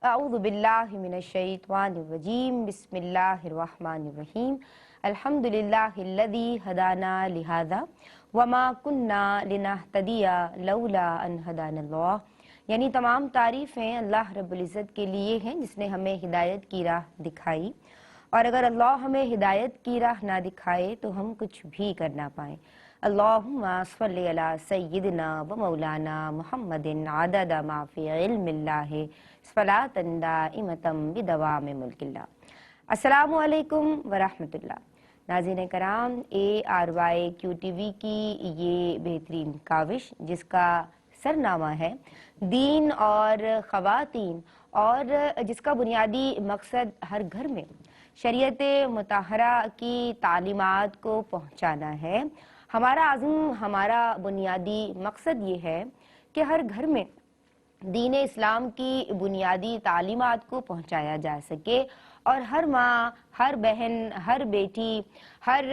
اعوذ باللہ من الشیطان الرجیم بسم اللہ الرحمن الرحیم الحمدللہ الذی ہدانا لہذا وما کننا لنہتدی لولا ان ہدانا اللہ. یعنی تمام تعریفیں اللہ رب العزت کے لیے ہیں جس نے ہمیں ہدایت کی راہ دکھائی، اور اگر اللہ ہمیں ہدایت کی راہ نہ دکھائے تو ہم کچھ بھی کر نہ پائیں. اللہم صلی علی سیدنا و مولانا محمد عدد ما فی علم اللہ صلاۃ دائمۃ بدوام ملک اللہ. السلام علیکم ورحمۃ اللہ. ناظرین کرام، ARYQTV کی یہ بہترین کاوش جس کا سرنامہ ہے دین اور خواتین، اور جس کا بنیادی مقصد ہر گھر میں شریعت مطہرہ کی تعلیمات کو پہنچانا ہے. ہمارا عزم، ہمارا بنیادی مقصد یہ ہے کہ ہر گھر میں دین اسلام کی بنیادی تعلیمات کو پہنچایا جا سکے، اور ہر ماں، ہر بہن، ہر بیٹی، ہر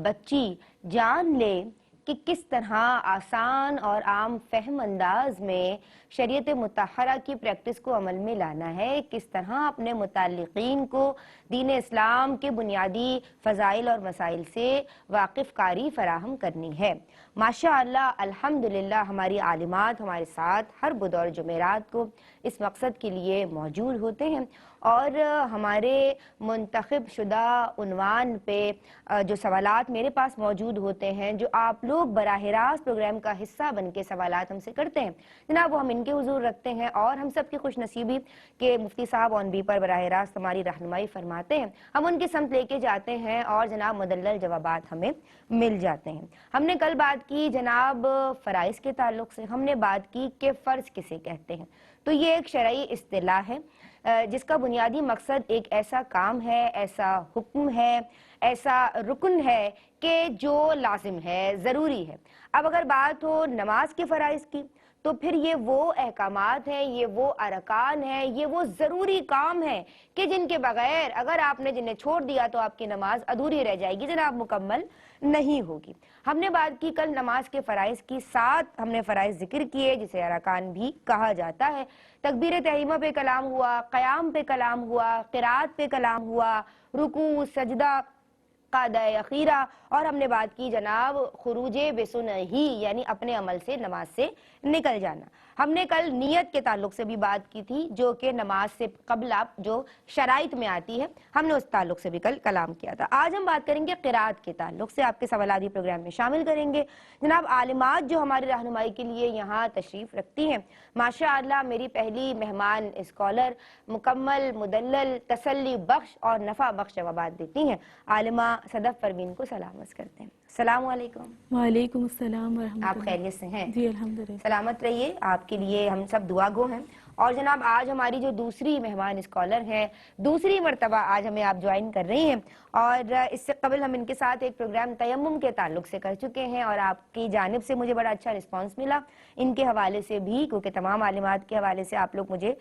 بچی جان لے کہ کس طرح آسان اور عام فہم انداز میں شریعت مطہرہ کی پریکٹس کو عمل میں لانا ہے، کس طرح اپنے متعلقین کو دین اسلام کے بنیادی فضائل اور مسائل سے واقف کاری فراہم کرنی ہے. ماشاءاللہ الحمدللہ ہماری عالمات ہمارے ساتھ ہر بدھ اور جمعرات کو اس مقصد کے لیے موجود ہوتے ہیں، اور ہمارے منتخب شدہ عنوان پہ جو سوالات میرے پاس موجود ہوتے ہیں، جو آپ لوگ براہ راست پروگرام کا حصہ بن کے سوالات ہم سے کرتے ہیں جناب، وہ ہم ان کے حضور رکھتے ہیں، اور ہم سب کی خوش نصیبی کہ مفتی صاحب آن بی پر براہ راست ہماری رہنمائی فرماتے ہیں. ہم ان کی سمت لے کے جاتے ہیں اور جناب مدلل جوابات ہمیں مل جاتے ہیں. ہم نے کل بات کی جناب فرائض کے تعلق سے، ہم نے بات کی کہ فرض کسے کہتے ہیں. تو یہ ایک شرعی اصطلاح ہے جس کا بنیادی مقصد ایک ایسا کام ہے، ایسا حکم ہے، ایسا رکن ہے کہ جو لازم ہے، ضروری ہے. اب اگر بات ہو نماز کے فرائض کی تو پھر یہ وہ احکامات ہیں، یہ وہ ارکان ہیں، یہ وہ ضروری کام ہیں کہ جن کے بغیر اگر آپ نے جنہیں چھوڑ دیا تو آپ کی نماز ادھوری رہ جائے گی جناب، مکمل نہیں ہوگی. ہم نے بات کی کل نماز کے فرائض کی، 7 ہم نے فرائض ذکر کیے جسے ارکان بھی کہا جاتا ہے. تکبیر تحریمہ پہ کلام ہوا، قیام پہ کلام ہوا، قرات پہ کلام ہوا، رکوع، سجدہ، قعدہ اخیرہ، اور ہم نے بات کی جناب خروج بسنہی یعنی اپنے عمل سے نماز سے نکل جانا. ہم نے کل نیت کے تعلق سے بھی بات کی تھی جو کہ نماز سے قبل آپ جو شرائط میں آتی ہے، ہم نے اس تعلق سے بھی کل کلام کیا تھا. آج ہم بات کریں گے قرات کے تعلق سے، آپ کے سوالات بھی پروگرام میں شامل کریں گے. جناب عالمات جو ہماری رہنمائی کے لیے یہاں تشریف رکھتی ہیں، ماشاءاللہ میری پہلی مہمان اسکالر مکمل، مدلل، تسلی بخش اور نفع بخش جوابات دیتی ہیں. عالمہ صدف پروین کو سلام عرض کرتے ہیں. السلام علیکم. وعلیکم السلام ورحمۃ اللہ. آپ خیریت سے ہیں؟ جی الحمدللہ. سلامت رہیے، آپ کے لیے ہم سب دعا گو ہیں. اور جناب آج ہماری جو دوسری مہمان اسکالر ہیں، دوسری مرتبہ آج ہمیں آپ جوائن کر رہی ہیں، اور اس سے قبل ہم ان کے ساتھ ایک پروگرام تیمم کے تعلق سے کر چکے ہیں، اور آپ کی جانب سے مجھے بڑا اچھا رسپانس ملا ان کے حوالے سے بھی، کیونکہ تمام عالمات کے حوالے سے آپ لوگ مجھے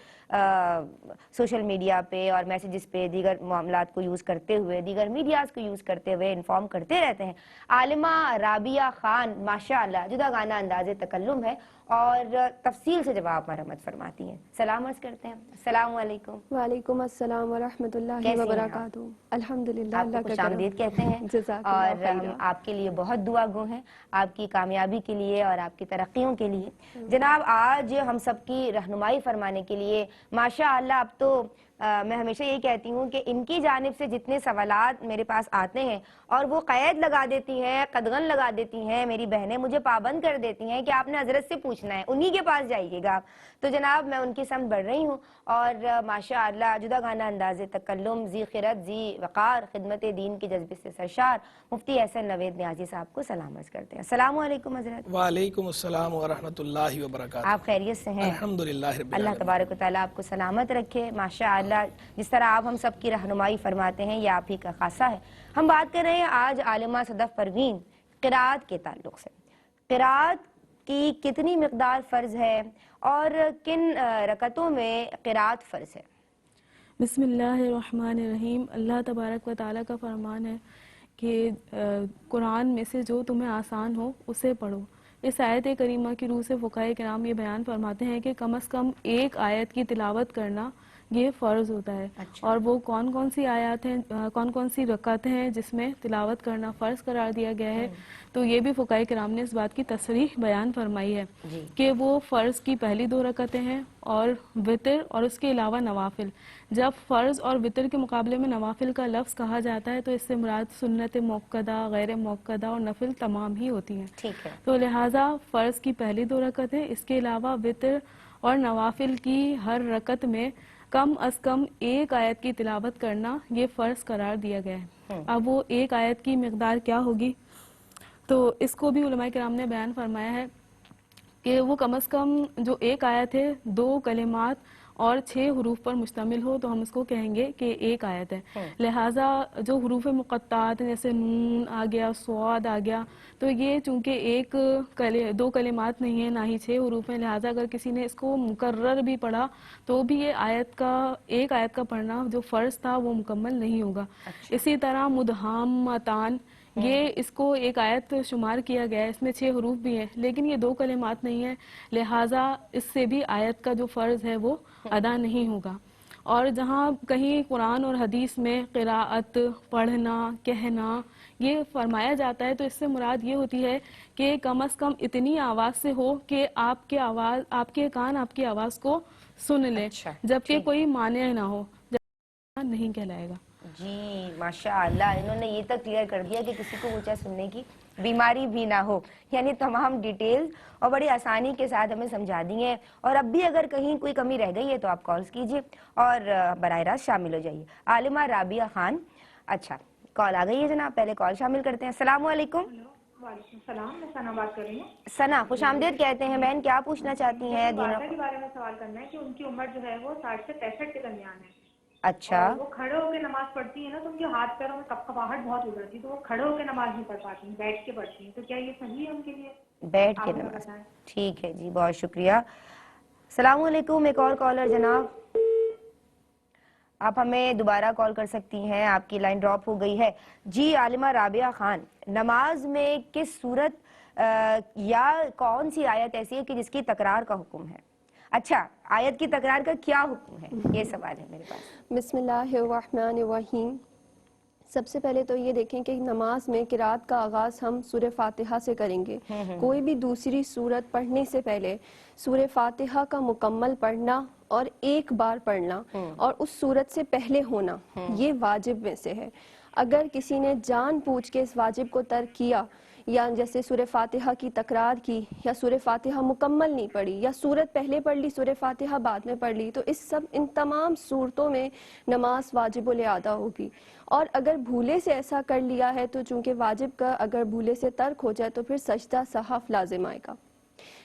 سوشل میڈیا پہ اور میسیجز پہ دیگر معاملات کو یوز کرتے ہوئے، دیگر میڈیاز کو یوز کرتے ہوئے انفارم کرتے رہتے ہیں. عالمہ رابعہ خان ماشاءاللہ جدا گانا انداز تکلم ہے اور تفصیل سے جواب مرمت فرماتی ہیں. سلام عرض کرتے ہیں. السلام علیکم. وعلیکم السلام ورحمۃ اللہ وبرکاتہ. الحمدللہ، آپ کو اللہ کا خوش کرم. آمدید کہتے ہیں، جزاک اور اللہ ہم خیرہ. آپ کے لیے بہت دعا گو ہیں، آپ کی کامیابی کے لیے اور آپ کی ترقیوں کے لیے. جناب آج ہم سب کی رہنمائی فرمانے کے لیے ماشاءاللہ، اب تو میں ہمیشہ یہ کہتی ہوں کہ ان کی جانب سے جتنے سوالات میرے پاس آتے ہیں اور وہ قید لگا دیتی ہیں، قدغن لگا دیتی ہیں، میری بہنیں مجھے پابند کر دیتی ہیں کہ آپ نے حضرت سے پوچھنا ہے، انہی کے پاس جائیے گا. تو جناب میں ان کی سمت بڑھ رہی ہوں، اور ماشاءاللہ جدا گانا انداز تکلم، ذی خرد، ذی وقار، خدمت دین کے جذبے سے سرشار مفتی احسن نوید نیازی صاحب کو سلام عرض کرتے ہیں. السلام علیکم حضرت. وعلیکم السلام ورحمۃ اللہ وبرکاتہ. آپ خیریت سے ہیں؟ الحمدللہ رب اللہ العالمین. تبارک و تعالیٰ آپ کو سلامت رکھے. ماشاءاللہ جس طرح آپ ہم سب کی رہنمائی فرماتے ہیں یہ آپ ہی کا خاصہ ہے. ہم بات کر رہے ہیں آج عالمہ صدف پروین قرات کے تعلق سے. قرات کی کتنی مقدار فرض ہے اور کن رکعتوں میں قرات فرض ہے؟ بسم اللہ الرحمن الرحیم. اللہ تبارک و تعالیٰ کا فرمان ہے کہ قرآن میں سے جو تمہیں آسان ہو اسے پڑھو. اس آیت کریمہ کی روح سے فقہاء کرام یہ بیان فرماتے ہیں کہ کم از کم ایک آیت کی تلاوت کرنا یہ فرض ہوتا ہے. اور وہ کون کون سی آیات ہیں, کون کون سی رکعتیں ہیں جس میں تلاوت کرنا فرض قرار دیا گیا ہے, تو یہ بھی فقہاء کرام نے اس بات کی تصریح بیان فرمائی ہے کہ وہ فرض کی پہلی 2 رکعتیں ہیں اور وتر اور اس کے علاوہ نوافل. جب فرض اور وتر کے مقابلے میں نوافل کا لفظ کہا جاتا ہے تو اس سے مراد سنت موقدہ, غیر موقدہ اور نفل تمام ہی ہوتی ہیں. تو لہٰذا فرض کی پہلی 2 رکعتیں, اس کے علاوہ وتر اور نوافل کی ہر رکعت میں کم از کم 1 آیت کی تلاوت کرنا یہ فرض قرار دیا گیا ہے. اب وہ 1 آیت کی مقدار کیا ہوگی, تو اس کو بھی علماء کرام نے بیان فرمایا ہے کہ وہ کم از کم جو 1 آیت ہے 2 کلمات اور 6 حروف پر مشتمل ہو تو ہم اس کو کہیں گے کہ 1 آیت ہے. لہٰذا جو حروف مقطعات جیسے نون آ گیا, صاد آ گیا, تو یہ چونکہ 2 کلمات نہیں ہیں نہ ہی 6 حروف ہیں, لہٰذا اگر کسی نے اس کو مکرر بھی پڑھا تو بھی یہ 1 آیت کا پڑھنا جو فرض تھا وہ مکمل نہیں ہوگا. اسی طرح مدہامتان, یہ اس کو 1 آیت شمار کیا گیا ہے, اس میں 6 حروف بھی ہیں لیکن یہ 2 کلمات نہیں ہیں, لہٰذا اس سے بھی آیت کا جو فرض ہے وہ ادا نہیں ہوگا. اور جہاں کہیں قرآن اور حدیث میں قراءت, پڑھنا, کہنا یہ فرمایا جاتا ہے تو اس سے مراد یہ ہوتی ہے کہ کم از کم اتنی آواز سے ہو کہ آپ کے کان آپ کی آواز کو سن لیں, جبکہ کوئی مانع نہ ہو, نہیں کہلائے گا. جی ماشاء اللہ, انہوں نے یہ تک کلیئر کر دیا کہ کسی کو اونچا سننے کی بیماری بھی نہ ہو, یعنی تمام ڈیٹیلز اور بڑی آسانی کے ساتھ ہمیں سمجھا دی ہیں. اور اب بھی اگر کہیں کوئی کمی رہ گئی ہے تو آپ کالز کیجئے اور براہ راست شامل ہو جائیے. عالمہ رابعہ خان, اچھا کال آ گئی ہے جناب, پہلے کال شامل کرتے ہیں. السلام علیکم. وعلیکم السلام, میں ثنا بات کر رہی ہوں. ثنا, خوش آمدید کہتے ہیں بہن, کیا پوچھنا چاہتی ہیں؟ والدہ کے بارے میں سوال کرنا ہے کہ ان کی عمر جو ہے وہ 60 سے 65 کے درمیان ہے. اچھا, وہ کھڑے ہو کے نماز پڑھتی ہیں نا تو ان کے ہاتھ پیروں میں کپکپاہٹ بہت ہو جاتی ہے, تو وہ کھڑے ہو کے نماز نہیں پڑھ پاتی ہیں, بیٹھ کے پڑھتی ہیں, تو کیا یہ صحیح ہے ان کے لیے؟ بیٹھ کے نماز, ٹھیک ہے جی, بہت شکریہ. السلام علیکم. ایک اور کالر جناب, آپ ہمیں دوبارہ کال کر سکتی ہیں, آپ کی لائن ڈراپ ہو گئی ہے. جی عالمہ رابعہ خان, نماز میں کس صورت یا کون سی آیت ایسی ہے کہ جس کی تکرار کا حکم ہے؟ اچھا, آیت کی تکرار کا کیا حکم ہے, یہ سوال ہے میرے پاس. بسم اللہ الرحمن الرحیم. سب سے پہلے تو یہ دیکھیں کہ نماز میں قرات کا آغاز ہم سورہ فاتحہ سے کریں گے. کوئی بھی دوسری سورت پڑھنے سے پہلے سورہ فاتحہ کا مکمل پڑھنا اور 1 بار پڑھنا اور اس سورت سے پہلے ہونا, یہ واجب میں سے ہے. اگر کسی نے جان بوجھ کے اس واجب کو ترک کیا, یا جیسے سورہ فاتحہ کی تکرار کی, یا سورہ فاتحہ مکمل نہیں پڑھی, یا سورت پہلے پڑھ لی سورہ فاتحہ بعد میں پڑھ لی, تو ان تمام صورتوں میں نماز واجب الادا ہوگی. اور اگر بھولے سے ایسا کر لیا ہے تو چونکہ واجب کا اگر بھولے سے ترک ہو جائے تو پھر سجدہ سہو لازم آئے گا.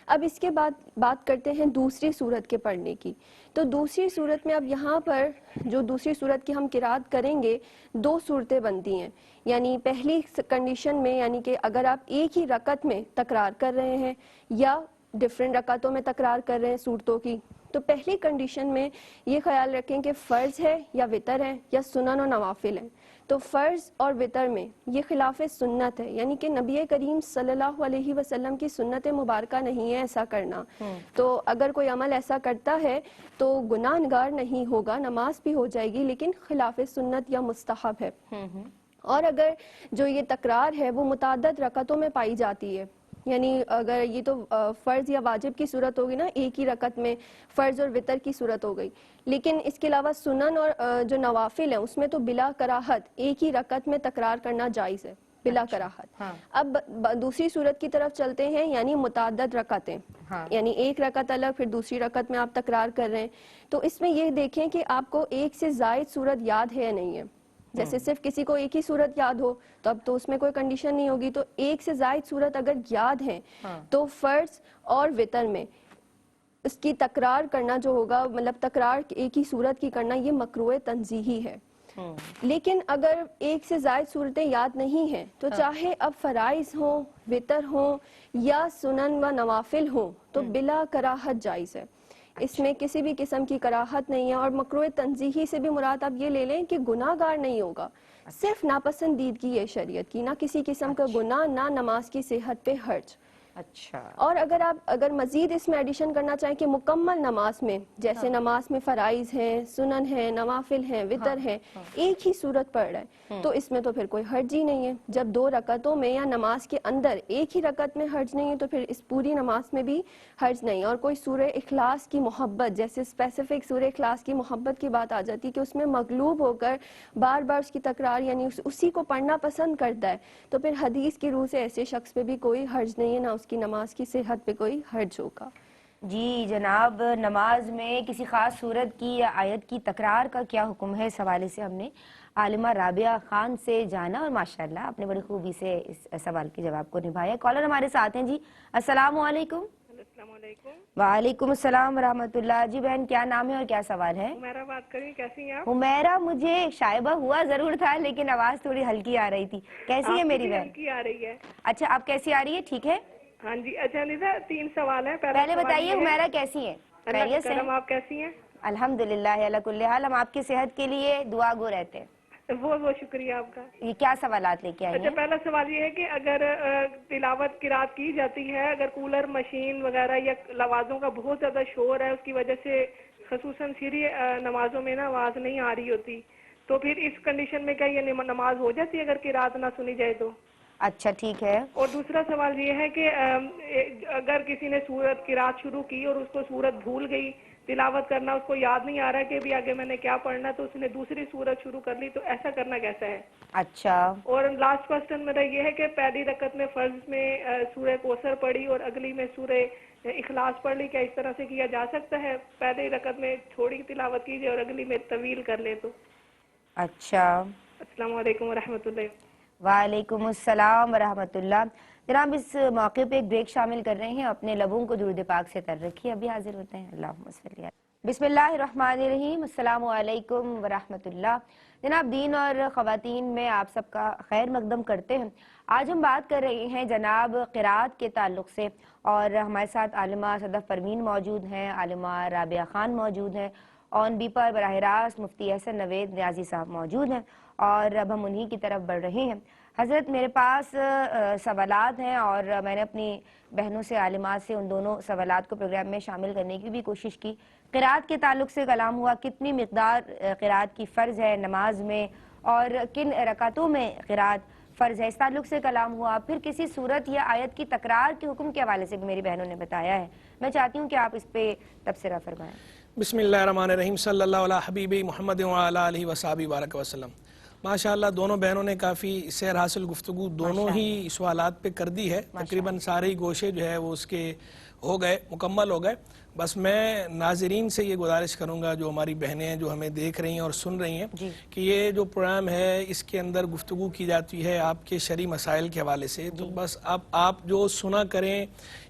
اب اس کے بعد بات کرتے ہیں دوسری سورت کے پڑھنے کی. تو دوسری سورت میں اب یہاں پر جو دوسری سورت کی ہم قرات کریں گے 2 صورتیں بنتی ہیں. یعنی پہلی کنڈیشن میں, یعنی کہ اگر آپ ایک ہی رکعت میں تکرار کر رہے ہیں یا ڈفرینٹ رکعتوں میں تکرار کر رہے ہیں صورتوں کی, تو پہلی کنڈیشن میں یہ خیال رکھیں کہ فرض ہے یا وتر ہے یا سنن و نوافل ہیں. تو فرض اور وتر میں یہ خلاف سنت ہے, یعنی کہ نبی کریم صلی اللہ علیہ وسلم کی سنت مبارکہ نہیں ہے ایسا کرنا. تو اگر کوئی عمل ایسا کرتا ہے تو گناہ گار نہیں ہوگا, نماز بھی ہو جائے گی لیکن خلاف سنت یا مستحب ہے. اور اگر جو یہ تکرار ہے وہ متعدد رکعتوں میں پائی جاتی ہے, یعنی اگر یہ تو فرض یا واجب کی صورت ہوگی نا, ایک ہی رکعت میں فرض اور وتر کی صورت ہو گئی, لیکن اس کے علاوہ سنن اور جو نوافل ہیں اس میں تو بلا کراہت ایک ہی رکعت میں تکرار کرنا جائز ہے, بلا کراہت. اب دوسری صورت کی طرف چلتے ہیں, یعنی متعدد رکعتیں, یعنی ایک رکعت الگ پھر دوسری رکعت میں آپ تکرار کر رہے ہیں. تو اس میں یہ دیکھیں کہ آپ کو ایک سے زائد صورت یاد ہے یا نہیں ہے. جیسے صرف کسی کو ایک ہی صورت یاد ہو تو اب تو اس میں کوئی کنڈیشن نہیں ہوگی, تو ایک سے زائد صورت اگر یاد ہے تو فرض اور وتر میں اس کی تکرار کرنا جو ہوگا, مطلب تکرار ایک ہی صورت کی کرنا, یہ مکروہ تنزیہی ہے. لیکن اگر ایک سے زائد صورتیں یاد نہیں ہیں تو چاہے اب فرائض ہوں, وتر ہوں یا سنن و نوافل ہوں, تو بلا کراہت جائز ہے. اس میں کسی بھی قسم کی کراہت نہیں ہے. اور مکروہ تنزیہی سے بھی مراد آپ یہ لے لیں کہ گناہ گار نہیں ہوگا, صرف ناپسندیدگی ہے شریعت کی, نہ کسی قسم کا گناہ, نہ نماز کی صحت پہ حرج. اچھا. اور اگر مزید اس میں ایڈیشن کرنا چاہیں کہ مکمل نماز میں جیسے نماز میں فرائض ہیں، سنن ہیں، نوافل ہیں، وتر ہیں، ایک ہی صورت پڑھ رہا ہے تو اس میں تو پھر کوئی حرج ہی نہیں ہے. جب 2 رکعتوں میں یا نماز کے اندر ایک ہی رکعت میں حرج نہیں ہے تو پھر اس پوری نماز میں بھی حرج نہیں. اور کوئی سورہ اخلاص کی محبت، جیسے اسپیسیفک سورہ اخلاص کی محبت کی بات آ جاتی کہ اس میں مغلوب ہو کر بار بار اس کی تکرار یعنی اسی کو پڑھنا پسند کرتا ہے تو پھر حدیث کی روح سے ایسے شخص پہ بھی کوئی حرج نہیں ہے، نہ اس کی نماز کی صحت پہ کوئی حرج ہوگا. جی جناب، نماز میں کسی خاص صورت کی یا آیت کی تکرار کا کیا حکم ہے، اس حوالے سے ہم نے عالمہ رابعہ خان سے جانا اور ماشاءاللہ آپ نے بڑی خوبی سے اس سوال کے جواب کو نبھایا. کالر ہمارے ساتھ ہیں. جی السلام علیکم. السلام علیکم. وعلیکم السلام ورحمۃ اللہ. جی بہن کیا نام ہے اور کیا سوال ہے؟ حمیرہ بات کری، کیسی ہیں آپ؟ حمیرہ مجھے شائبہ ہوا ضرور تھا لیکن آواز تھوڑی ہلکی آ رہی تھی. کیسی ہے میری بہن؟ ہلکی آ رہی ہے. اچھا آپ کیسی آ رہی ہے؟ ٹھیک ہے. ہاں جی. اچھا نیزا 3 سوال ہیں. پہلے بتائیے حمیرہ کیسی ہیں؟ خیریت سے؟ آپ کیسی ہیں؟ الحمدللہ علی کل حال. ہم آپ کی صحت کے لیے دعا گو رہتے ہیں. وہ شکریہ آپ کا. یہ کیا سوالات لے کے آئی اچھا ہیں؟ پہلا سوال یہ ہے کہ اگر تلاوت قرات کی جاتی ہے، اگر کولر مشین وغیرہ یا لوازوں کا بہت زیادہ شور ہے، اس کی وجہ سے خصوصاً سری نمازوں میں نا آواز نہیں آ رہی ہوتی، تو پھر اس کنڈیشن میں کیا یہ نماز ہو جاتی ہے اگر قرات نہ سنی جائے تو؟ اچھا ٹھیک ہے. اور دوسرا سوال یہ ہے کہ اگر کسی نے سورت قرات شروع کی اور اس کو سورت بھول گئی تلاوت کرنا، اس کو یاد نہیں آ رہا ہے کہ بھی آگے میں نے کیا پڑھنا، تو اس نے دوسری سورت شروع کر لی، تو ایسا کرنا کیسا ہے؟ اچھا. اور لاسٹ کوسچن میرا یہ ہے کہ پہلی رکعت میں فرض میں سورہ کوثر پڑھی اور اگلی میں سورہ اخلاص پڑھ لی، کیا اس طرح سے کیا جا سکتا ہے؟ پہلی رکعت میں تھوڑی تلاوت کیجیے اور اگلی میں طویل کر لیں تو؟ اچھا. السلام علیکم ورحمۃ اللہ. وعلیکم السلام ورحمۃ اللہ. جناب اس موقع پہ ایک بریک شامل کر رہے ہیں، اپنے لبوں کو درود پاک سے تر رکھیے. ابھی حاضر ہوتے ہیں. اللہم صلی علی بسم اللہ الرحمن الرحیم. السلام علیکم ورحمۃ اللہ. جناب دین اور خواتین میں آپ سب کا خیر مقدم کرتے ہیں. آج ہم بات کر رہے ہیں جناب قرات کے تعلق سے، اور ہمارے ساتھ عالمہ صدف پروین موجود ہیں، عالمہ رابعہ خان موجود ہیں، آن بی پر براہ راست مفتی احسن نوید نیازی صاحب موجود ہیں، اور اب ہم انہی کی طرف بڑھ رہے ہیں. حضرت میرے پاس سوالات ہیں اور میں نے اپنی بہنوں سے عالمات سے ان دونوں سوالات کو پروگرام میں شامل کرنے کی بھی کوشش کی. قرات کے تعلق سے کلام ہوا، کتنی مقدار قرات کی فرض ہے نماز میں اور کن رکعتوں میں قرات فرض ہے، اس تعلق سے کلام ہوا. پھر کسی صورت یا آیت کی تکرار کے حکم کے حوالے سے بھی میری بہنوں نے بتایا ہے. میں چاہتی ہوں کہ آپ اس پہ تبصرہ فرمائیں. بسم اللہ الرحمن الرحیم. صلی اللہ علیہ حبیب محمد وعلی آلہ وصحبہ بارک وسلم. ماشاءاللہ دونوں بہنوں نے کافی سیر حاصل گفتگو دونوں ہی سوالات پہ کر دی ہے. تقریباً سارے گوشے جو ہے وہ اس کے ہو گئے، مکمل ہو گئے. بس میں ناظرین سے یہ گزارش کروں گا جو ہماری بہنیں ہیں جو ہمیں دیکھ رہی ہیں اور سن رہی ہیں کہ یہ جو پروگرام ہے اس کے اندر گفتگو کی جاتی ہے آپ کے شرعی مسائل کے حوالے سے، تو بس اب آپ جو سنا کریں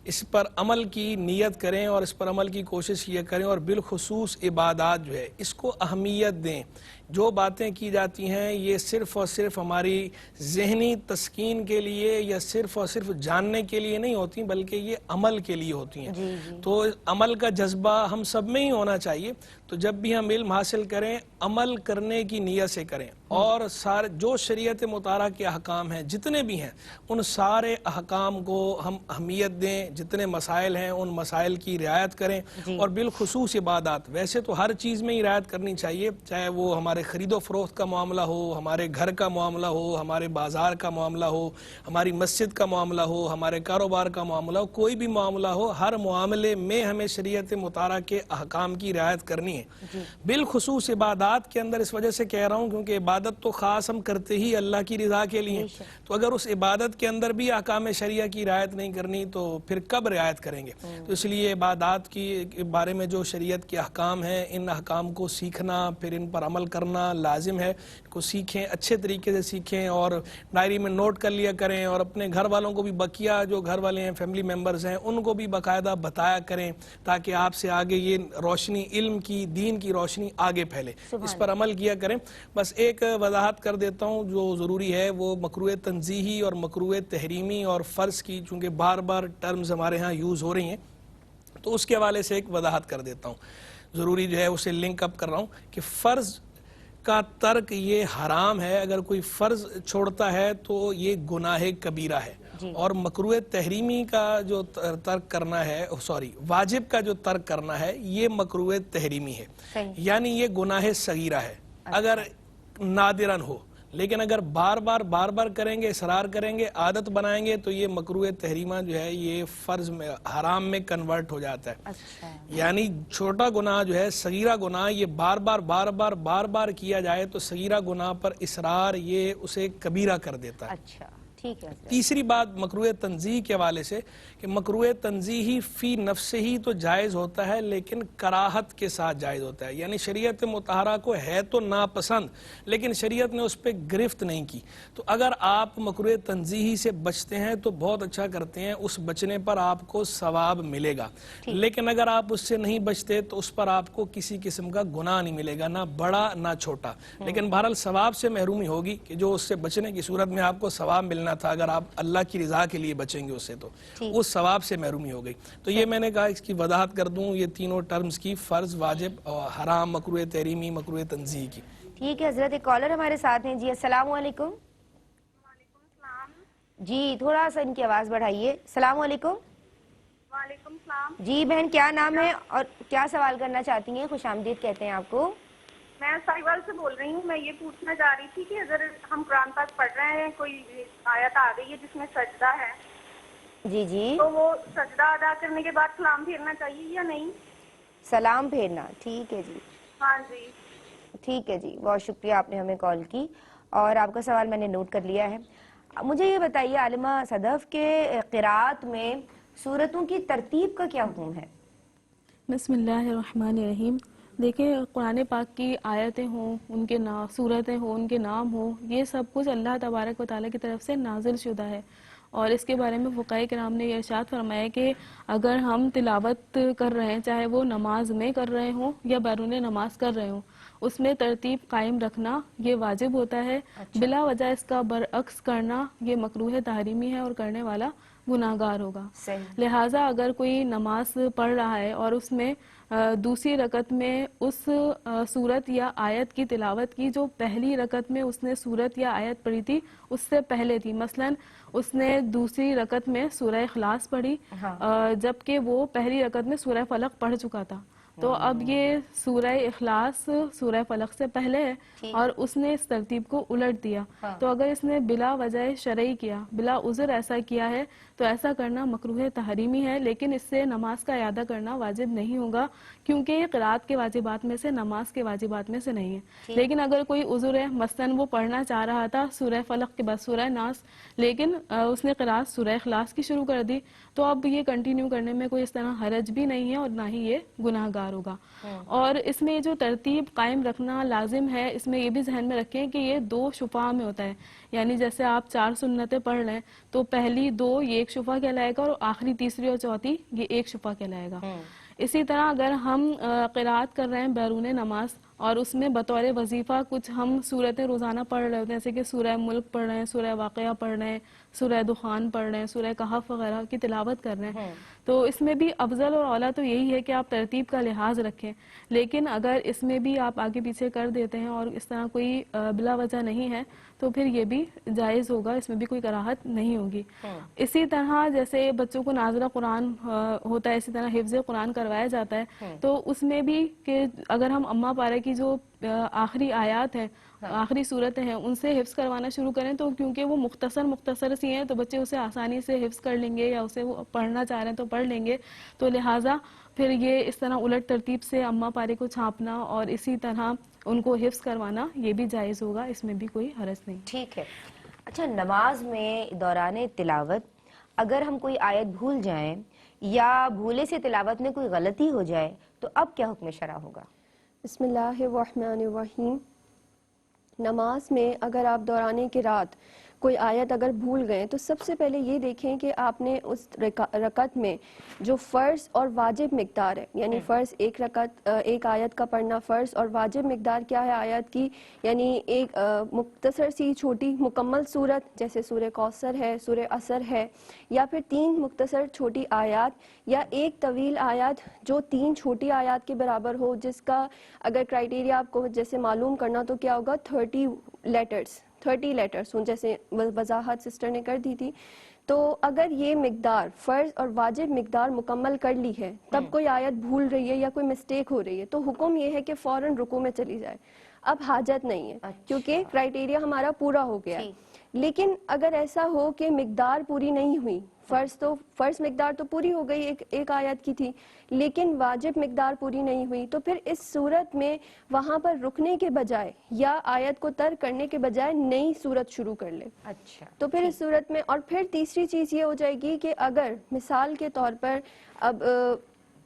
اس پر عمل کی نیت کریں اور اس پر عمل کی کوشش یہ کریں، اور بالخصوص عبادات جو ہے اس کو اہمیت دیں. جو باتیں کی جاتی ہیں یہ صرف اور صرف ہماری ذہنی تسکین کے لیے یا صرف اور صرف جاننے کے لیے نہیں ہوتی بلکہ یہ عمل کے لیے ہوتی ہیں. تو عمل کا جذبہ ہم سب میں ہی ہونا چاہیے. تو جب بھی ہم علم حاصل کریں عمل کرنے کی نیت سے کریں، اور سارے جو شریعت مطالعہ کے احکام ہیں جتنے بھی ہیں ان سارے احکام کو ہم اہمیت دیں. جتنے مسائل ہیں ان مسائل کی رعایت کریں، اور بالخصوص عبادات. ویسے تو ہر چیز میں ہی رعایت کرنی چاہیے، چاہے وہ ہمارے خرید و فروخت کا معاملہ ہو، ہمارے گھر کا معاملہ ہو، ہمارے بازار کا معاملہ ہو، ہماری مسجد کا معاملہ ہو، ہمارے کاروبار کا معاملہ ہو، کوئی بھی معاملہ ہو، ہر معاملے میں ہمیں شریعت مطالعہ کے احکام کی رعایت کرنی ہے. بالخصوص عبادات کے اندر اس وجہ سے کہہ رہا ہوں کیونکہ عبادت تو خاص ہم کرتے ہی اللہ کی رضا کے لیے، تو اگر اس عبادت کے اندر بھی احکام شریعہ کی رعایت نہیں کرنی تو پھر کب رعایت کریں گے؟ تو اس لیے عبادات کی بارے میں جو شریعت کے احکام ہیں ان احکام کو سیکھنا، پھر ان پر عمل کرنا لازم ہے. کو سیکھیں، اچھے طریقے سے سیکھیں، اور ڈائری میں نوٹ کر لیا کریں، اور اپنے گھر والوں کو بھی بقیہ جو گھر والے ہیں فیملی ممبرز ہیں ان کو بھی باقاعدہ بتایا کریں تاکہ آپ سے آگے یہ روشنی علم کی دین کی روشنی آگے پھیلے. اس پر عمل کیا کریں. بس ایک وضاحت کر دیتا ہوں جو ضروری ہے، وہ مکروہ تنزیہی اور مکروہ تحریمی اور فرض کی چونکہ بار بار ٹرمز ہمارے ہاں یوز ہو رہی ہیں تو اس کے حوالے سے ایک وضاحت کر دیتا ہوں. ضروری جو ہے اسے لنک اپ کر رہا ہوں کہ فرض کا ترک یہ حرام ہے، اگر کوئی فرض چھوڑتا ہے تو یہ گناہ کبیرہ ہے، اور مکروہ تحریمی کا جو ترک کرنا ہے، واجب کا جو ترک کرنا ہے یہ مکروہ تحریمی ہے، یعنی یہ گناہ صغیرہ ہے اگر نادراً ہو، لیکن اگر بار بار کریں گے، اصرار کریں گے، عادت بنائیں گے تو یہ مکروہ تحریمہ جو ہے یہ فرض میں حرام میں کنورٹ ہو جاتا ہے۔ یعنی چھوٹا گناہ جو ہے، صغیرہ گناہ، یہ بار بار کیا جائے تو صغیرہ گناہ پر اصرار یہ اسے کبیرہ کر دیتا ہے۔ اچھا ٹھیک ہے۔ تیسری بات مکروہ تنزیہ کے حوالے سے کہ مکروہ تنزیہ ہی فی نفس ہی تو جائز ہوتا ہے لیکن کراہت کے ساتھ جائز ہوتا ہے، یعنی شریعت مطہرہ کو ہے تو ناپسند لیکن شریعت نے اس پہ گرفت نہیں کی، تو اگر آپ مکروہ تنزیہ سے بچتے ہیں تو بہت اچھا کرتے ہیں، اس بچنے پر آپ کو ثواب ملے گا، لیکن اگر آپ اس سے نہیں بچتے تو اس پر آپ کو کسی قسم کا گناہ نہیں ملے گا، نہ بڑا نہ چھوٹا، لیکن بہرحال ثواب سے محرومی ہوگی کہ جو اس سے بچنے کی صورت میں آپ کو ثواب ملنا تھا، اگر آپ اللہ کی رضا کے لیے بچیں گے اس سے تو اس ثواب سے محرومی ہو گئی۔ تو یہ میں نے کہا اس کی وضاحت کر دوں، یہ تینوں ٹرمز کی، فرض، واجب اور حرام، مکروہ تحریمی، مکروہ تنزیہ کی۔ ٹھیک ہے حضرت، ایک کالر ہمارے ساتھ ہیں جی، السلام علیکم۔ وعلیکم السلام۔ جی تھوڑا سا ان کی آواز بڑھائیے۔ السلام علیکم۔ وعلیکم السلام۔ جی بہن کیا نام ہے اور کیا سوال کرنا چاہتی ہیں؟ خوش آمدید کہتے ہیں آپ کو۔ میں ساحیوال سے بول رہی ہوں، میں یہ پوچھنا چاہ رہی تھی کہ اگر ہم قرآن پاک پڑھ رہے ہیں، کوئی آیت آ گئی ہے جس میں سجدہ ہے، جی تو وہ سجدہ ادا کرنے کے بعد سلام پھیرنا چاہیے یا نہیں؟ سلام پھیرنا، ٹھیک ہے جی۔ ہاں جی ٹھیک ہے جی، بہت شکریہ آپ نے ہمیں کال کی اور آپ کا سوال میں نے نوٹ کر لیا ہے۔ مجھے یہ بتائیے عالمہ صدف کہ قرات میں سورتوں کی ترتیب کا کیا حکم ہے؟ بسم اللہ الرحمن الرحیم۔ دیکھیں قرآن پاک کی آیتیں ہوں، ان کے صورتیں ہوں، ان کے نام ہوں، یہ سب کچھ اللہ تبارک و تعالیٰ کی طرف سے نازل شدہ ہے، اور اس کے بارے میں فقہاء کرام نے یہ ارشاد فرمایا کہ اگر ہم تلاوت کر رہے ہیں، چاہے وہ نماز میں کر رہے ہوں یا بیرون نماز کر رہے ہوں، اس میں ترتیب قائم رکھنا یہ واجب ہوتا ہے، بلا وجہ اس کا برعکس کرنا یہ مکروہ تحریمی ہے اور کرنے والا گناہگار ہوگا۔ لہٰذا اگر کوئی نماز پڑھ رہا ہے اور اس میں دوسری رکعت میں اس سورت یا آیت کی تلاوت کی جو پہلی رکعت میں اس نے سورت یا آیت پڑھی تھی اس سے پہلے تھی، مثلا اس نے دوسری رکعت میں سورہ اخلاص پڑھی جبکہ وہ پہلی رکعت میں سورہ فلق پڑھ چکا تھا، تو اب یہ سورہ اخلاص سورہ فلق سے پہلے ہے اور اس نے اس ترتیب کو الٹ دیا، تو اگر اس نے بلا وجہ شرعی کیا، بلا عذر ایسا کیا ہے تو ایسا کرنا مکروہ تحریمی ہے، لیکن اس سے نماز کا اعادہ کرنا واجب نہیں ہوگا کیونکہ یہ قرات کے واجبات میں سے، نماز کے واجبات میں سے نہیں ہے۔ لیکن اگر کوئی عذر ہے، مثلا وہ پڑھنا چاہ رہا تھا سورہ فلق کے بعد سورہ ناس، لیکن اس نے قرات سورہ اخلاص کی شروع کر دی، تو اب یہ کنٹینیو کرنے میں کوئی اس طرح حرج بھی نہیں ہے اور نہ ہی یہ گناہگار ہوگا۔ اور اس میں جو ترتیب قائم رکھنا لازم ہے، اس میں یہ بھی ذہن میں رکھیں کہ یہ 2 شفعہ میں ہوتا ہے، یعنی جیسے آپ 4 سنتیں پڑھ لیں تو پہلی 2 یہ 1 شفعہ کہلائے گا اور آخری تیسری اور چوتھی یہ 1 شفعہ کہلائے گا۔ اسی طرح اگر ہم قرات کر رہے ہیں بیرون نماز اور اس میں بطور وظیفہ کچھ ہم سورتیں روزانہ پڑھ رہے ہوتے ہیں، جیسے کہ سورہ ملک پڑھ رہے ہیں، سورہ واقعہ پڑھ رہے ہیں، سورہ دخان پڑھ رہے ہیں، سورہ کہف وغیرہ کی تلاوت کر رہے ہیں، تو اس میں بھی افضل اور اولیٰ تو یہی ہے کہ آپ ترتیب کا لحاظ رکھیں، لیکن اگر اس میں بھی آپ آگے پیچھے کر دیتے ہیں اور اس طرح کوئی بلا وجہ نہیں ہے تو پھر یہ بھی جائز ہوگا، اس میں بھی کوئی کراہت نہیں ہوگی۔ اسی طرح جیسے بچوں کو نازلہ قرآن ہوتا ہے، اسی طرح حفظ قرآن کروایا جاتا ہے، تو اس میں بھی کہ اگر ہم اماں پارہ کی جو آخری آیات ہیں، آخری صورتیں ہیں، ان سے حفظ کروانا شروع کریں تو کیونکہ وہ مختصر سی ہیں تو بچے اسے آسانی سے حفظ کر لیں گے، یا اسے وہ پڑھنا چاہ رہے ہیں تو پڑھ لیں گے، تو لہٰذا پھر یہ اس طرح الٹ ترتیب سے اماں پارے کو چھاپنا اور اسی طرح ان کو حفظ کروانا یہ بھی جائز ہوگا، اس میں بھی کوئی حرج نہیں۔ ٹھیک ہے۔ اچھا، نماز میں دوران تلاوت اگر ہم کوئی آیت بھول جائیں یا بھولے سے تلاوت میں کوئی غلطی ہو جائے تو اب کیا حکم شرع ہوگا؟ بسم اللہ الرحمن الرحیم۔ نماز میں اگر آپ دوران قرات کوئی آیت اگر بھول گئے تو سب سے پہلے یہ دیکھیں کہ آپ نے اس رکعت میں جو فرض اور واجب مقدار ہے، یعنی فرض ایک آیت کا پڑھنا فرض، اور واجب مقدار کیا ہے آیت کی، یعنی ایک مختصر سی چھوٹی مکمل سورت جیسے سورہ کوثر ہے، سورہ عصر ہے، یا پھر 3 مختصر چھوٹی آیات، یا ایک طویل آیات جو 3 چھوٹی آیات کے برابر ہو، جس کا اگر کرائٹیریا آپ کو جیسے معلوم کرنا تو کیا ہوگا 30 لیٹرز جیسے وضاحت سسٹر نے کر دی تھی. تو اگر یہ مقدار فرض اور واجب مقدار مکمل کر لی ہے، تب کوئی آیت بھول رہی ہے یا کوئی مسٹیک ہو رہی ہے تو حکم یہ ہے کہ فوراً رکوع میں چلی جائے. اب حاجت نہیں ہے کیونکہ کرائٹیریا ہمارا پورا ہو گیا ہے. لیکن اگر ایسا ہو کہ مقدار پوری نہیں ہوئی، فرض مقدار تو پوری ہو گئی ایک آیت کی تھی، لیکن واجب مقدار پوری نہیں ہوئی، تو پھر اس صورت میں وہاں پر رکنے کے بجائے یا آیت کو ترک کرنے کے بجائے نئی صورت شروع کر لے. اچھا، تو پھر اس صورت میں، اور پھر تیسری چیز یہ ہو جائے گی کہ اگر مثال کے طور پر اب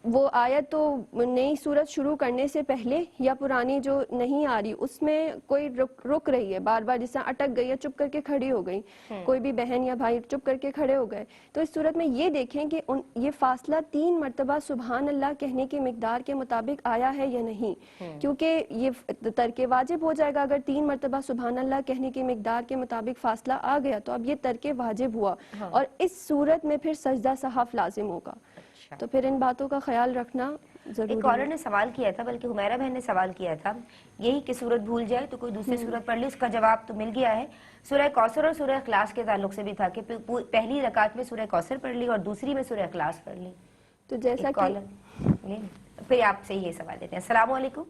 وہ آیت تو نئی صورت شروع کرنے سے پہلے یا پرانی جو نہیں آ رہی اس میں کوئی رک رہی ہے، بار بار جس طرح اٹک گئی ہے، چپ کر کے کھڑی ہو گئی، کوئی بھی بہن یا بھائی چپ کر کے کھڑے ہو گئے، تو اس صورت میں یہ دیکھیں کہ یہ فاصلہ 3 مرتبہ سبحان اللہ کہنے کی مقدار کے مطابق آیا ہے یا نہیں، کیونکہ یہ ترک واجب ہو جائے گا اگر 3 مرتبہ سبحان اللہ کہنے کی مقدار کے مطابق فاصلہ آ گیا تو اب یہ ترک واجب ہوا، اور اس صورت میں پھر سجدہ صحف لازم ہوگا. تو پھر ان باتوں کا خیال رکھنا ضروری ہے. ایک کالر نے سوال کیا تھا، بلکہ حمیرہ بہن نے سوال کیا تھا یہی کہ سورت بھول جائے تو کوئی دوسری سورت پڑھ لی. اس کا جواب تو مل گیا ہے. سورہ کوثر اور سورہ اخلاص کے تعلق سے بھی تھا کہ پہلی رکعت میں سورہ کوثر پڑھ لی اور دوسری میں سورہ اخلاص پڑھ لی. تو جیسا کہ پھر آپ سے یہ سوال دیتے ہیں. السلام علیکم.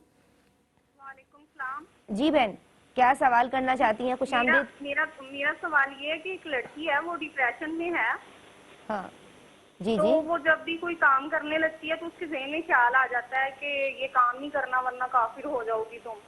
وعلیکم السلام. جی بہن، کیا سوال کرنا چاہتی ہیں؟ خوش آمدید. میرا سوال یہ ہے کہ ایک لڑکی ہے، وہ ڈپریشن میں ہے. ہاں جی تو جی. وہ جب بھی کوئی کام کرنے لگتی ہے تو اس کے ذہن میں خیال آ جاتا ہے کہ یہ کام نہیں کرنا ورنہ کافر ہو جاؤ گی تم.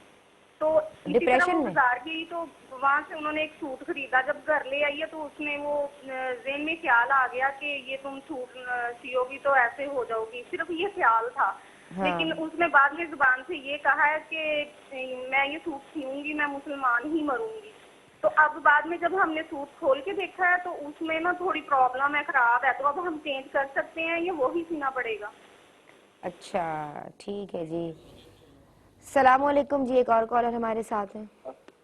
تو اسی طرح وہ بازار گئی تو وہاں سے انہوں نے ایک سوٹ خریدا. جب گھر لے آئی ہے تو اس میں وہ ذہن میں خیال آ گیا کہ یہ تم سوٹ سیو گی تو ایسے ہو جاؤ گی. صرف یہ خیال تھا، لیکن اس نے بعد میں زبان سے یہ کہا ہے کہ میں یہ سوٹ سیوں گی، میں مسلمان ہی مروں گی. تو اب بعد میں جب ہم نے سوٹ کھول کے دیکھا ہے تو اس میں نا تھوڑی پرابلم ہے، خراب ہے. تو اب ہم چینج کر سکتے ہیں یا وہی سینا پڑے گا؟ اچھا ٹھیک ہے جی. السلام علیکم جی. ایک اور کالر ہمارے ساتھ ہیں.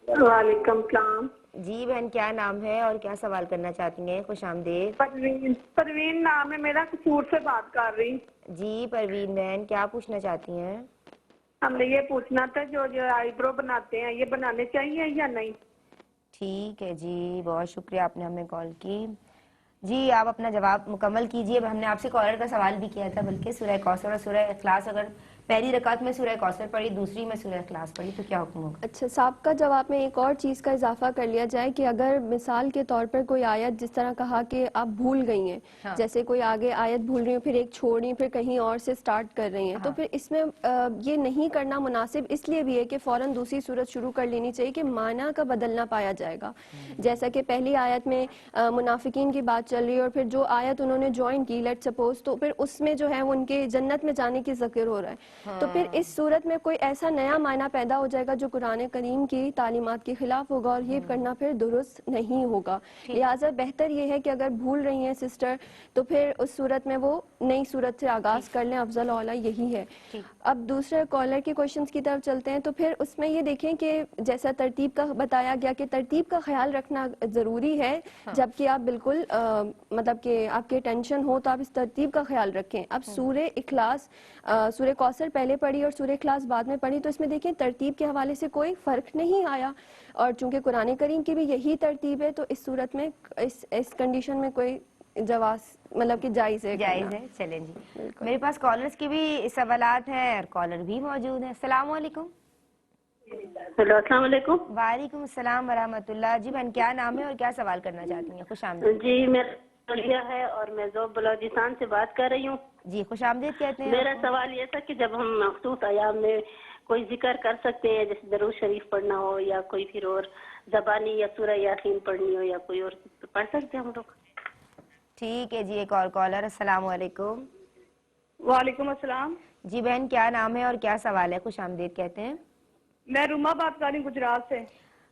وعلیکم السلام. جی بہن، کیا نام ہے اور کیا سوال کرنا چاہتی ہیں؟ خوش آمدید. پروین نام ہے میرا، کسور سے بات کر رہی. جی پروین بہن، کیا پوچھنا چاہتی ہیں؟ ہم نے یہ پوچھنا تھا جو آئی برو بناتے ہیں یہ بنانے چاہیے یا نہیں؟ ٹھیک ہے جی، بہت شکریہ آپ نے ہمیں کال کی. جی آپ اپنا جواب مکمل کیجئے. ہم نے آپ سے کالر کا سوال بھی کیا تھا، بلکہ سورہ کوثر اور سورہ اخلاص اگر پہلی رکعت میں سورہ کوثر پڑھی، دوسری میں سورہ اخلاص پڑھی تو کیا حکم ہوگا؟ اچھا، صاحب کا جواب میں ایک اور چیز کا اضافہ کر لیا جائے کہ اگر مثال کے طور پر کوئی آیت جس طرح کہا کہ آپ بھول گئی ہیں، جیسے کوئی آگے آیت بھول رہی ہیں پھر ایک چھوڑ رہی ہیں پھر کہیں اور سے سٹارٹ کر رہی ہیں، تو پھر اس میں یہ نہیں کرنا مناسب اس لیے بھی ہے کہ فوراً دوسری صورت شروع کر لینی چاہیے کہ معنی کا بدلنا پایا جائے گا. جیسا کہ پہلی آیت میں منافقین کی بات چل رہی ہے اور پھر جو آیت انہوں نے جوائن کی لیٹ سپوز، تو پھر اس میں جو ہے ان کے جنت میں جانے کی ذکر ہو رہا ہے. تو پھر اس صورت میں کوئی ایسا نیا معنی پیدا ہو جائے گا جو قرآن کریم کی تعلیمات کے خلاف ہوگا، اور یہ کرنا پھر درست نہیں ہوگا. لہٰذا بہتر یہ ہے کہ اگر بھول رہی ہیں سسٹر تو پھر اس صورت میں وہ نئی صورت سے آغاز کر لیں، افضل اولا یہی ہے. اب دوسرے کالر کے کوشچنز کی طرف چلتے ہیں. تو پھر اس میں یہ دیکھیں کہ جیسا ترتیب کا بتایا گیا کہ ترتیب کا خیال رکھنا ضروری ہے، جبکہ آپ بالکل مطلب کہ آپ کے ٹینشن ہو تو آپ اس ترتیب کا خیال رکھیں. اب سورہ اخلاص، سورہ کوثر پہلے پڑھی اور سورہ اخلاص بعد میں پڑھی، تو اس میں دیکھیں ترتیب کے حوالے سے کوئی فرق نہیں آیا، اور چونکہ قرآن کریم کی بھی یہی ترتیب ہے تو اس صورت میں اس کنڈیشن میں کوئی جواز مطلب کہ جائز ہے. چلیں جی، میرے پاس کالرز کی بھی سوالات ہیں اور کالر بھی موجود ہیں. السلام علیکم. ہیلو، السلام علیکم. وعلیکم السلام ورحمۃ اللہ. جی بہن، کیا نام ہے اور کیا سوال کرنا چاہتی ہیں؟ خوش آمدید. جی میرا علیہ ہے اور میں ذوب بلوچستان سے بات کر رہی ہوں. جی خوش آمدید کہتے ہیں. میرا سوال یہ تھا کہ جب ہم مخصوص ایام میں کوئی ذکر کر سکتے ہیں، جیسے درود شریف پڑھنا ہو یا کوئی پھر اور زبانی یا سورہ یاسین پڑھنی ہو یا کوئی اور پڑھ سکتے ہیں ہم لوگ؟ ٹھیک ہے جی. ایک اور کالر. السلام علیکم. وعلیکم السلام. جی بہن، کیا نام ہے اور کیا سوال ہے؟ خوش آمدید کہتے ہیں. میں روما بات کر رہی ہوں گجرات سے.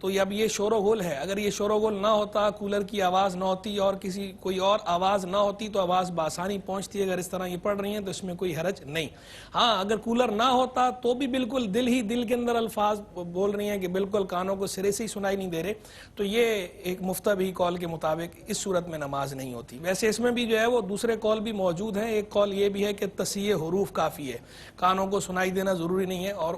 تو اب یہ شور و غل ہے، اگر یہ شور و غل نہ ہوتا، کولر کی آواز نہ ہوتی اور کوئی اور آواز نہ ہوتی تو آواز بآسانی پہنچتی ہے. اگر اس طرح یہ پڑھ رہی ہیں تو اس میں کوئی حرج نہیں. ہاں اگر کولر نہ ہوتا تو بھی بالکل دل کے اندر الفاظ بول رہی ہیں کہ بالکل کانوں کو سرے سے ہی سنائی نہیں دے رہے، تو یہ ایک مفتبی قول کے مطابق اس صورت میں نماز نہیں ہوتی. ویسے اس میں بھی جو ہے وہ دوسرے قول بھی موجود ہیں. ایک قول یہ بھی ہے کہ تصحیح حروف کافی ہے، کانوں کو سنائی دینا ضروری نہیں ہے، اور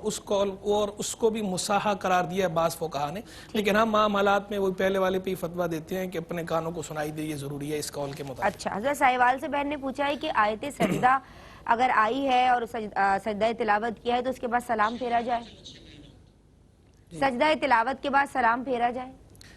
اس کو بھی مصاحہ قرار دیا ہے بعض فقہا نے. لیکن ہم عام حالات میں وہ پہلے والے پہ ہی فتویٰ دیتے ہیں کہ اپنے کانوں کو سنائی دے، یہ ضروری ہے اس قول کے مطابق. اچھا، حضرت ساہیوال سے بہن نے پوچھا ہے کہ آیت سجدہ اگر آئی ہے اور سجدہ تلاوت کیا ہے تو اس کے بعد سلام پھیرا جائے؟ سجدہ تلاوت کے بعد سلام پھیرا جائے؟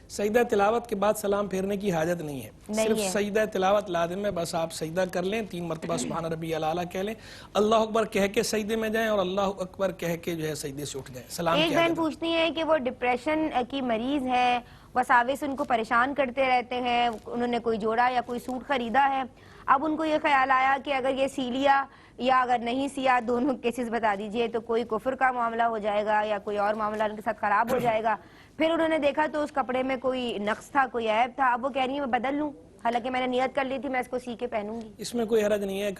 سجدہ تلاوت کے بعد سلام پھیرنے کی حاجت نہیں ہے، صرف سجدہ تلاوت لازم ہے. بس آپ سجدہ کر لیں، 3 مرتبہ سبحان ربی الاعلیٰ کہہ لیں، اللہ اکبر کہہ کے سجدے میں جائیں اور اللہ اکبر کہہ کے جو ہے سجدے سے اٹھ جائیں. سلام ایک بہن پوچھتی ہیں کہ وہ ڈپریشن کی مریض ہے، وساوس ان کو پریشان کرتے رہتے ہیں، انہوں نے کوئی جوڑا یا کوئی سوٹ خریدا ہے، اب ان کو یہ خیال آیا کہ اگر یہ سی لیا یا اگر نہیں سیا، دونوں کیسز بتا دیجئے، تو کوئی کفر کا معاملہ ہو جائے گا یا کوئی اور معاملہ ان کے ساتھ خراب ہو جائے گا. پھر انہوں نے دیکھا تو اس کپڑے میں کوئی نقص تھا، کوئی عیب تھا، اب وہ کہہ رہی ہیں میں بدل لوں، حالانکہ میں نے نیت کر لی تھی میں اس کو سی کے پہنوں گی. اس میں کوئی حرج نہیں ہے،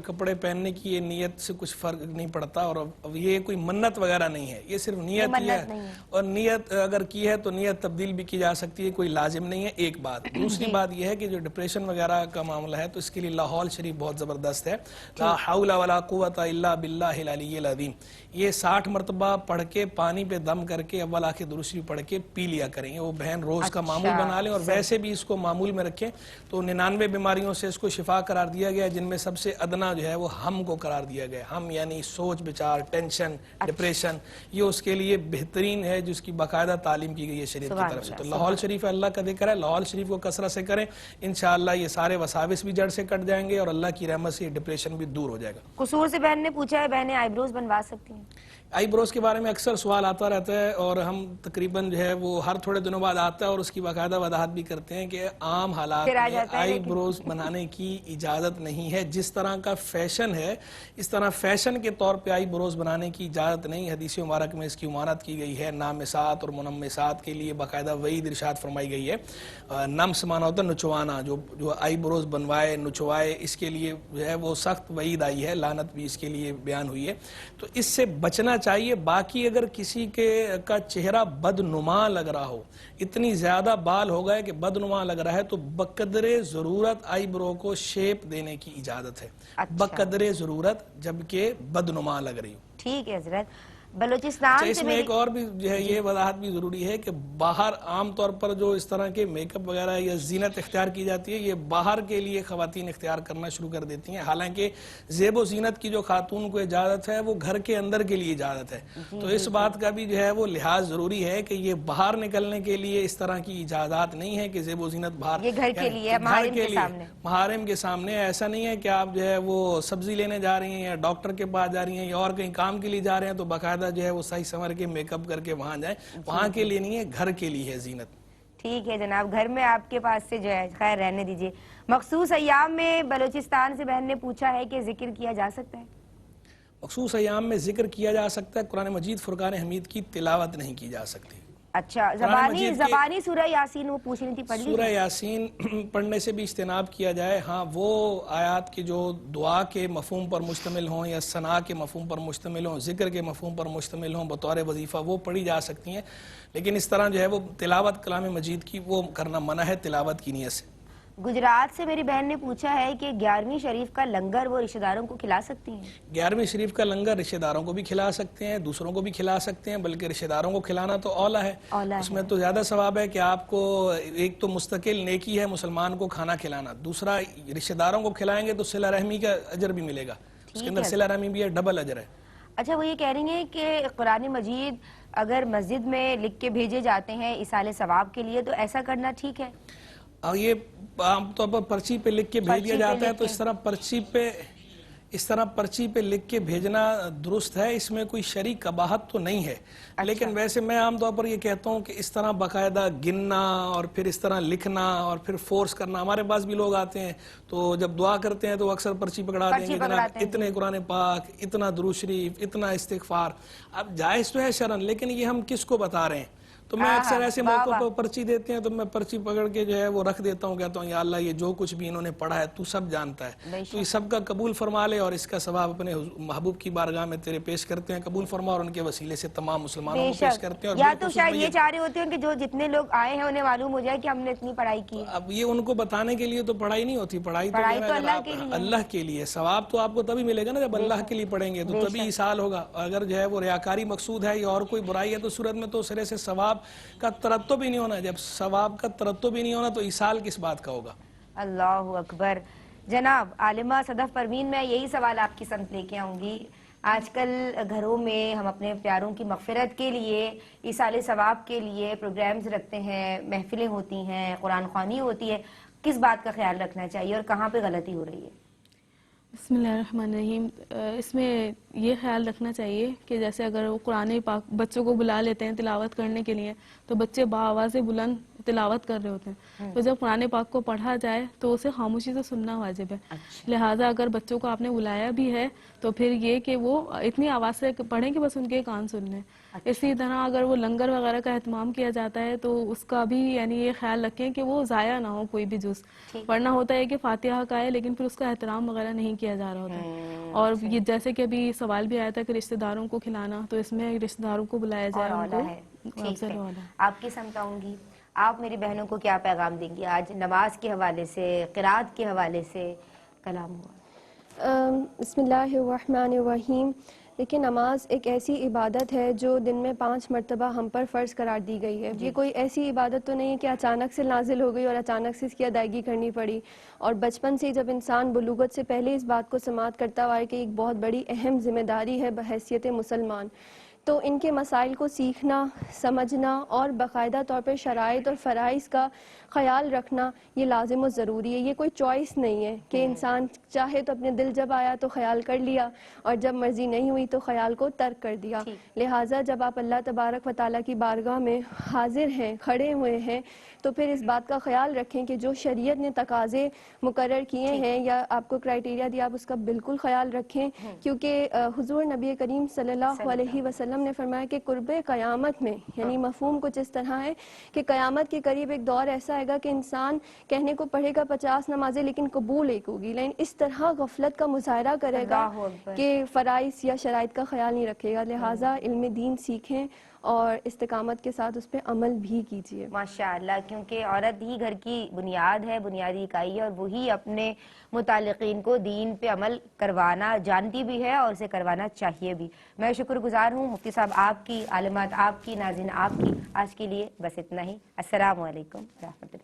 کپڑے پہننے کی یہ نیت سے کچھ فرق نہیں پڑتا، اور یہ کوئی منت وغیرہ نہیں ہے، یہ صرف نیت ہی ہے. اور نیت اگر کی ہے تو نیت تبدیل بھی کی جا سکتی ہے، کوئی لازم نہیں ہے. ایک بات. دوسری بات یہ ہے کہ جو ڈپریشن وغیرہ کا معاملہ ہے تو اس کے لیے لاحول شریف بہت زبردست ہے. لا حول ولا قوت الا باللہ العلی العظیم. یہ 60 مرتبہ پڑھ کے پانی پہ دم کر کے اول آخر درود شریف پڑھ کے پی لیا کریں. وہ بہن روز کا معمول بنا لیں، اور ویسے بھی اس کو معمول میں رکھیں. تو 99 بیماریوں سے اس کو شفا قرار دیا گیا، جن میں سب سے ادنا جو ہے وہ ہم کو قرار دیا گیا. ہم یعنی سوچ بچار، ٹینشن، ڈپریشن، یہ اس کے لیے بہترین ہے جس کی باقاعدہ تعلیم کی گئی ہے شریعت کی طرف سے. تو لاہور شریف اللہ کا ذکر ہے، لاہور شریف کو کثرت سے کریں، انشاءاللہ یہ سارے وساوس بھی جڑ سے کٹ جائیں گے اور اللہ کی رحمت سے ڈپریشن بھی دور ہو جائے گا. قصور سے بہن نے پوچھا ہے بہنیں آئی بروز بنوا سکتی ہیں؟ آئی بروز کے بارے میں اکثر سوال آتا رہتا ہے، اور ہم تقریباً جو ہے وہ ہر تھوڑے دنوں بعد آتا ہے اور اس کی باقاعدہ وضاحت بھی کرتے ہیں کہ عام حالات میں آئی بروز بنانے کی اجازت نہیں ہے. جس طرح کا فیشن ہے اس طرح فیشن کے طور پہ آئی بروز بنانے کی اجازت نہیں. حدیث مبارک میں اس کی ممانعت کی گئی ہے. نامسات اور منمسات کے لیے باقاعدہ وعید ارشاد فرمائی گئی ہے. نمس مانا ہوتا ہے نچوانا، جو آئی بروز بنوائے نچوائے، اس کے لیے جو ہے وہ سخت وعید آئی ہے، لعنت بھی اس کے لیے بیان ہوئی ہے. تو اس سے بچنا چاہیے. باقی اگر کسی کا چہرہ بدنما لگ رہا ہو، اتنی زیادہ بال ہو گئے کہ بدنما لگ رہا ہے، تو بقدر ضرورت آئی برو کو شیپ دینے کی اجازت ہے. بقدر ضرورت، جبکہ بدنما لگ رہی ہو. ٹھیک ہے حضرت. بلوچستان اس میں ایک اور بھی جو ہے یہ وضاحت بھی ضروری ہے کہ باہر عام طور پر جو اس طرح کے میک اپ وغیرہ یا زینت اختیار کی جاتی ہے، یہ باہر کے لیے خواتین اختیار کرنا شروع کر دیتی ہیں. حالانکہ زیب و زینت کی جو خاتون کو اجازت ہے وہ گھر کے اندر کے لیے اجازت ہے. تو اس بات کا بھی جو ہے وہ لحاظ ضروری ہے کہ یہ باہر نکلنے کے لیے اس طرح کی اجازت نہیں ہے کہ زیب و زینت باہر، یہ گھر کے لیے، محارم کے سامنے. ایسا نہیں ہے کہ آپ جو ہے وہ سبزی لینے جا رہی ہیں یا ڈاکٹر کے پاس جا رہی ہیں یا اور کہیں کام کے لیے جا رہے ہیں تو باقاعدہ جو ہے وہ صحیح سمر کے میک اپ کر کے وہاں جائیں. وہاں کے لیے نہیں ہے، گھر کے لیے ہے زینت. ٹھیک ہے جناب، گھر میں آپ کے پاس سے جو ہے خیر رہنے دیجئے. مخصوص ایام میں بلوچستان سے بہن نے پوچھا ہے کہ ذکر کیا جا سکتا ہے؟ مخصوص ایام میں ذکر کیا جا سکتا ہے، قرآن مجید فرقان حمید کی تلاوت نہیں کی جا سکتی. اچھا، زبانی سورہ یاسین وہ پوچھ رہی تھی، پڑھ لی؟ سورہ یاسین پڑھنے سے بھی اجتناب کیا جائے. ہاں وہ آیات کی جو دعا کے مفہوم پر مشتمل ہوں یا ثنا کے مفہوم پر مشتمل ہوں، ذکر کے مفہوم پر مشتمل ہوں بطور وظیفہ، وہ پڑھی جا سکتی ہیں. لیکن اس طرح جو ہے وہ تلاوت کلام مجید کی وہ کرنا منع ہے تلاوت کی نیت سے. گجرات سے میری بہن نے پوچھا ہے کہ 11ویں شریف کا لنگر وہ رشتہ داروں کو کھلا سکتی ہیں؟ 11ویں شریف کا لنگر رشتہ داروں کو بھی کھلا سکتے ہیں، دوسروں کو بھی کھلا سکتے ہیں، بلکہ رشتہ داروں کو کھلانا تو اولا ہے. اس میں تو زیادہ ثواب ہے کہ آپ کو ایک تو مستقل نیکی ہے مسلمان کو کھانا کھلانا، دوسرا رشتہ داروں کو کھلائیں گے تو صلہ رحمی کا اجر بھی ملے گا. اس کے اندر صلہ رحمی بھی ہے، ڈبل اجر ہے. اچھا، وہ یہ کہہ رہی ہیں کہ قرآن مجید اگر مسجد میں لکھ کے بھیجے جاتے ہیں ایصال ثواب کے لیے، تو ایسا کرنا ٹھیک ہے؟ یہ عام طور پر پرچی پہ لکھ کے بھیج دیا جاتا ہے، تو اس طرح پرچی پہ لکھ کے بھیجنا درست ہے. اس میں کوئی شرعی قباحت تو نہیں ہے. لیکن ویسے میں عام طور پر یہ کہتا ہوں کہ اس طرح باقاعدہ گننا اور پھر اس طرح لکھنا اور پھر فورس کرنا، ہمارے پاس بھی لوگ آتے ہیں تو جب دعا کرتے ہیں تو اکثر پرچی پکڑا دیں گے، جناب اتنے قرآن پاک، اتنا درود شریف، اتنا استغفار. اب جائز تو ہے شرعن، لیکن یہ ہم کس کو بتا رہے ہیں؟ تو میں اکثر ایسے موقعوں پہ پرچی دیتے ہیں تو میں پرچی پکڑ کے جو ہے وہ رکھ دیتا ہوں, کہتا ہوں یا اللہ یہ جو کچھ بھی انہوں نے پڑھا ہے تو سب جانتا ہے, تو اس سب کا قبول فرما لے اور اس کا ثواب اپنے محبوب کی بارگاہ میں تیرے پیش کرتے ہیں, قبول فرما, اور ان کے وسیلے سے تمام مسلمانوں کو پیش کرتے ہیں. یا تو شاید یہ چاہ رہے ہوتے ہیں کہ جو جتنے لوگ آئے ہیں انہیں معلوم ہو جائے کہ ہم نے اتنی پڑھائی کی. اب یہ ان کو بتانے کے لیے تو پڑھائی نہیں ہوتی, پڑھائی تو اللہ کے لیے, ثواب تو آپ کو تبھی ملے گا نا جب اللہ کے لیے پڑھیں گے, تو تبھی ایصال ہوگا. اگر جو ہے وہ ریاکاری مقصود ہے یا اور کوئی برائی ہے تو صورت میں تو سرے سے ثواب کا ترتب ہی نہیں ہونا. جب ثواب کا ترتب ہی نہیں ہونا تو ایصال کس بات کا ہوگا. اللہ اکبر. جناب عالمہ صدف پروین, میں یہی سوال آپ کی سمت لے کے آؤں گی. آج کل گھروں میں ہم اپنے پیاروں کی مغفرت کے لیے, ایصال ثواب کے لیے پروگرامز رکھتے ہیں, محفلیں ہوتی ہیں, قرآن خوانی ہوتی ہے. کس بات کا خیال رکھنا چاہیے اور کہاں پہ غلطی ہو رہی ہے؟ بسم اللہ الرحمن الرحیم. اس میں یہ خیال رکھنا چاہیے کہ جیسے اگر وہ قرآن پاک بچوں کو بلا لیتے ہیں تلاوت کرنے کے لیے, تو بچے بآواز بلند تلاوت کر رہے ہوتے ہیں, تو جب قرآن پاک کو پڑھا جائے تو اسے خاموشی سے سننا واجب ہے. لہٰذا اگر بچوں کو آپ نے بلایا بھی ہے تو پھر یہ کہ وہ اتنی آواز سے پڑھیں کہ بس ان کے کان سن لیں. اسی طرح اگر وہ لنگر وغیرہ کا اہتمام کیا جاتا ہے تو اس کا بھی یعنی یہ خیال رکھیں کہ وہ ضائع نہ ہو کوئی بھی جز. پڑھنا ہوتا ہے کہ فاتحہ کا ہے لیکن پھر اس کا احترام وغیرہ نہیں کیا جا رہا ہوتا ہے. اور یہ جیسے کہ ابھی سوال بھی آیا تھا کہ رشتہ داروں کو کھلانا, تو اس میں رشتہ داروں کو بلایا جائے. آپ کی سمت آؤں گی, آپ میری بہنوں کو کیا پیغام دیں گی آج نماز کے حوالے سے, قرات کے حوالے سے کلام ہوا؟ بسم اللہ الرحمن الرحیم. دیکھیں نماز ایک ایسی عبادت ہے جو دن میں 5 مرتبہ ہم پر فرض قرار دی گئی ہے. یہ کوئی ایسی عبادت تو نہیں ہے کہ اچانک سے نازل ہو گئی اور اچانک سے اس کی ادائیگی کرنی پڑی. اور بچپن سے جب انسان بلوغت سے پہلے اس بات کو سماعت کرتا ہوا ہے کہ ایک بہت بڑی اہم ذمہ داری ہے بحیثیت مسلمان, تو ان کے مسائل کو سیکھنا, سمجھنا اور باقاعدہ طور پر شرائط اور فرائض کا خیال رکھنا یہ لازم و ضروری ہے. یہ کوئی چوائس نہیں ہے کہ انسان چاہے تو اپنے دل جب آیا تو خیال کر لیا اور جب مرضی نہیں ہوئی تو خیال کو ترک کر دیا. لہٰذا جب آپ اللہ تبارک و تعالیٰ کی بارگاہ میں حاضر ہیں, کھڑے ہوئے ہیں, تو پھر اس بات کا خیال رکھیں کہ جو شریعت نے تقاضے مقرر کیے ہیں یا آپ کو کرائیٹیریا دیا, آپ اس کا بالکل خیال رکھیں. کیونکہ حضور نبی کریم صلی اللہ علیہ وسلم نے فرمایا کہ قرب قیامت میں, یعنی مفہوم کچھ اس طرح ہے کہ قیامت کے قریب ایک دور ایسا آئے گا کہ انسان کہنے کو پڑھے گا 50 نمازیں لیکن قبول ایک ہوگی, لیکن اس طرح غفلت کا مظاہرہ کرے گا کہ فرائض یا شرائط کا خیال نہیں رکھے گا. لہٰذا علم دین سیکھیں اور استقامت کے ساتھ اس پہ عمل بھی کیجیے. ماشاءاللہ, کیونکہ عورت ہی گھر کی بنیاد ہے, بنیادی اکائی ہے, اور وہی اپنے متعلقین کو دین پہ عمل کروانا جانتی بھی ہے اور اسے کروانا چاہیے بھی. میں شکر گزار ہوں مفتی صاحب آپ کی, عالمات آپ کی, ناظرین آپ کی. آج کے لیے بس اتنا ہی. السلام علیکم ورحمۃ اللہ.